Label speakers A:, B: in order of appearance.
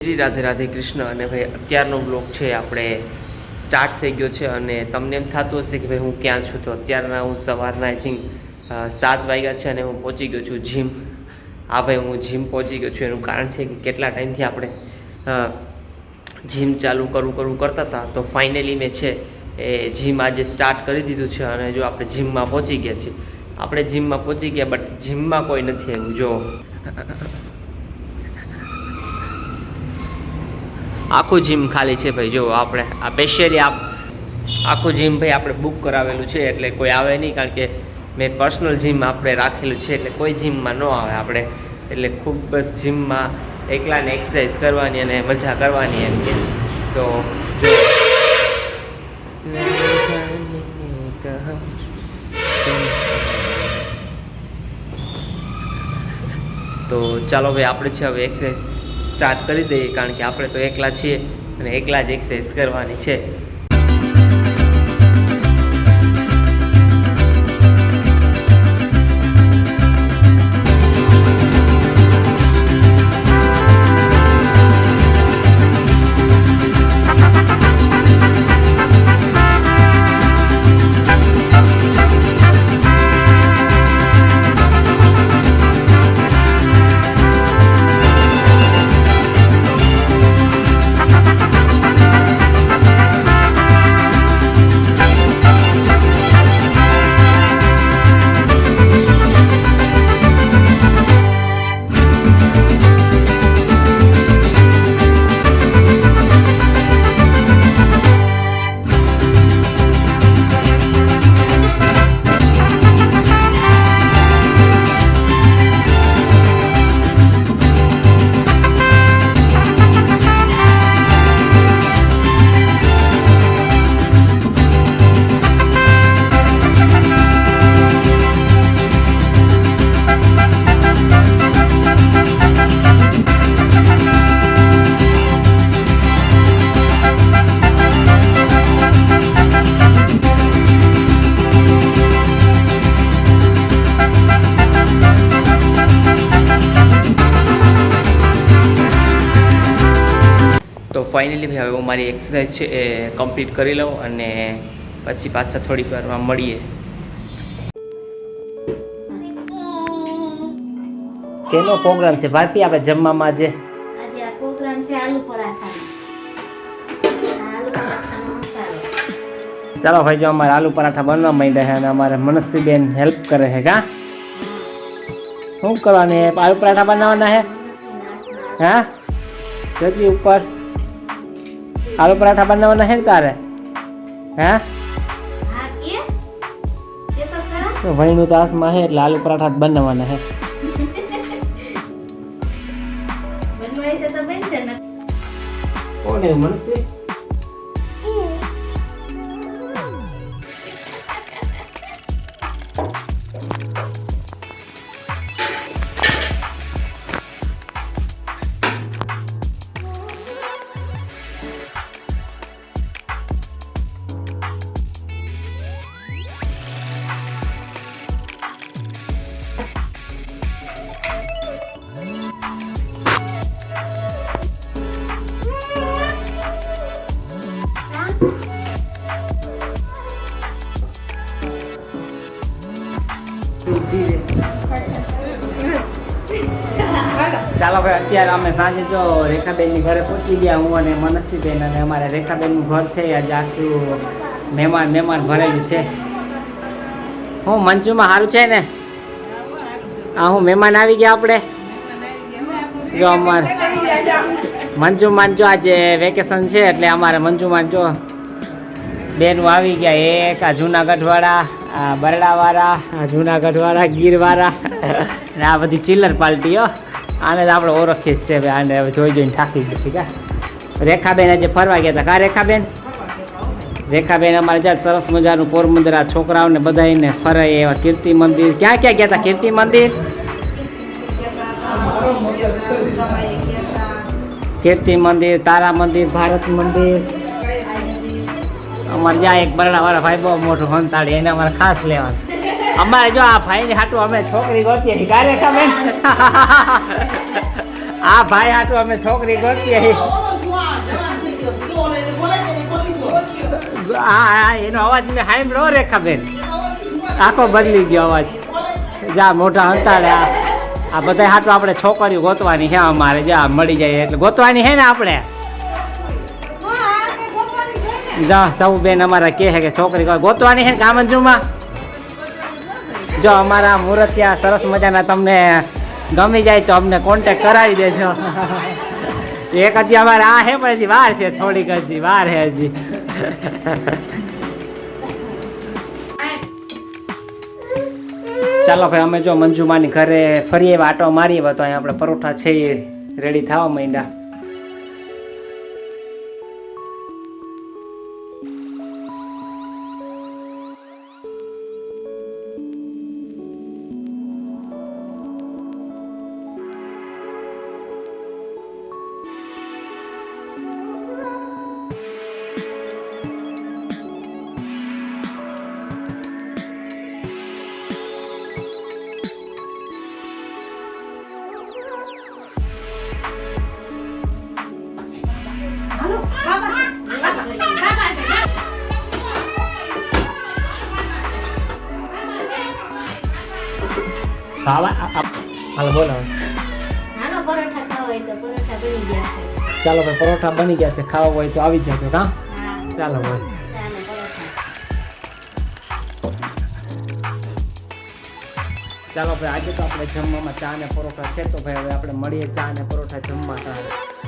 A: શ્રી રાધે રાધે કૃષ્ણ. અને ભાઈ અત્યારનો બ્લોગ છે આપણે સ્ટાર્ટ થઈ ગયો છે અને તમને એમ થતું હશે કે ભાઈ હું ક્યાં છું. તો અત્યારના હું સવારના આઈ થિંક 7 વાગ્યા છે અને હું પહોંચી ગયો છું જીમ. હા ભાઈ, હું જીમ પહોંચી ગયો છું. એનું કારણ છે કે કેટલા ટાઈમથી આપણે જીમ ચાલુ કરતા હતા. તો ફાઇનલી મેં છે એ જીમ આજે સ્ટાર્ટ કરી દીધું છે અને જો આપણે જીમમાં પહોંચી ગયા છીએ. આપણે જીમમાં પહોંચી ગયા, બટ જીમમાં કોઈ નથી આવ્યું. જો આખું જીમ ખાલી છે ભાઈ. જો આપણે આ સ્પેશિયલી આખું જીમ ભાઈ આપણે બુક કરાવેલું છે, એટલે કોઈ આવે નહીં. કારણ કે મેં પર્સનલ જીમ આપણે રાખેલું છે, એટલે કોઈ જીમમાં ન આવે આપણે. એટલે ખૂબ બસ જીમમાં એકલાને એક્સરસાઇઝ કરવાની અને મજા કરવાની એમ કે. તો તો ચાલો ભાઈ, આપણે છે હવે એક્સરસાઇઝ સ્ટાર્ટ કરી દઈએ. કારણ કે આપણે તો એકલા છીએ અને એકલા જ એક્સરસાઇઝ કરવાની છે. તો ફાઇનલી ભાઈ હવે હું મારી એક્સરસાઇઝ છે એ કમ્પ્લીટ કરી લઉં અને પછી પાછા થોડીક વારમાં મળીએ. કેનો પ્રોગ્રામ છે ભારતી આપણે જમવામાં આજે?
B: આજે આ પ્રોગ્રામ છે આલુ પરાઠાનો.
A: ચાલો ભાઈ, જો અમારે આલુ પરાઠા બનવા માંડ્યા છે અને અમારે મનસ્વીબેન હેલ્પ કરે છે. કા શું કરવાની? આલુ પરાઠા બનાવવાના છે. હા જજી ઉપર આલુ પરાઠા બનાવવાના છે ને તારે? હા ભાઈનું તો હાથમાં છે એટલે આલુ પરાઠા જ બનાવવાના છે. કોને મળશે? ચાલો ભાઈ, અત્યારે અમે સાંજે જો રેખાબેનની ઘરે પહોંચી ગયા. હું અને મનસ્વીબેન અને અમારે રેખાબેનનું ઘર છે. આજે આખું મહેમાન ભરેલું છે. હું મંચુમાં સારું છે ને? હા, હું મહેમાન આવી ગયા આપણે. જો અમારે મંજુમાન જો આજે વેકેશન છે એટલે અમારે મંજુમાન જો બેનું આવી ગયા. એક આ જુનાગઢવાળા, આ બરડાવાળા, આ જુનાગઢવાળા, ગીરવાળા અને આ બધી ચિલ્લર પાર્ટીઓ. આને જ આપણે ઓળખીએ જ છે ભાઈ. આને હવે જોઈને થાકી ગયું. ઠીક છે. રેખાબેન આજે ફરવા ગયા હતા. કા રેખાબેન? રેખાબેન અમારે જ્યાં સરસ મજાનું પોરબંદર આ છોકરાઓને બધાને ફરાય એવા કીર્તિ મંદિર. ક્યાં ક્યાં ગયા હતા? કીર્તિ મંદિર, કીર્તિ મંદિર, તારા મંદિર, ભારત મંદિર. અમારે જ્યાં એક બરડાવાળા ભાઈ બહુ મોટું હંતાડી, એને અમારે ખાસ લેવાનું. અમારે જો આ ભાઈ ની હાટું અમે છોકરી ગોતીએ. રેખાબેન આ ભાઈ હાટુ અમે છોકરી ગોતીએ હા એનો અવાજ મેં સાંભળ્યો રેખાબેન આખો બદલી ગયો અવાજ જા મોઢા અંતાડે આ બધા હાટુ આપણે છોકરીઓ ગોતવાની છે અમારે જા મળી જાય એટલે ગોતવાની છે ને આપણે જા સૌ બેન અમારા કહે છે કે છોકરી ગોતવાની છે ને કામંજુમાં જો અમારા મુરતિયા સરસ મજાના તમને ગમી જાય તો અમને કોન્ટેક્ટ કરાવી દેજો એક હજી અમારે આ હે પણ હજી વાર છે થોડીક હજી વાર છે હજી ચાલો ભાઈ અમે જો મંજુમાની ઘરે ફરી એવા આટો મારીએ તો અહીંયા આપણે પરોઠા છે એ રેડી થવા માંડ્યા હાલો બોલો
B: નાનો પરોઠા ખાવા હોય તો પરોઠા બની ગયા છે
A: ચાલો ભાઈ પરોઠા બની ગયા છે ખાવા હોય તો આવી જજો હા
B: હા
A: ચાલો ભાઈ
B: ચાલો પરોઠા
A: ચાલો ભાઈ આજે તો આપણે જમવામાં ચા ને પરોઠા છે તો ભાઈ હવે આપણે મળીએ ચા ને પરોઠા જમવા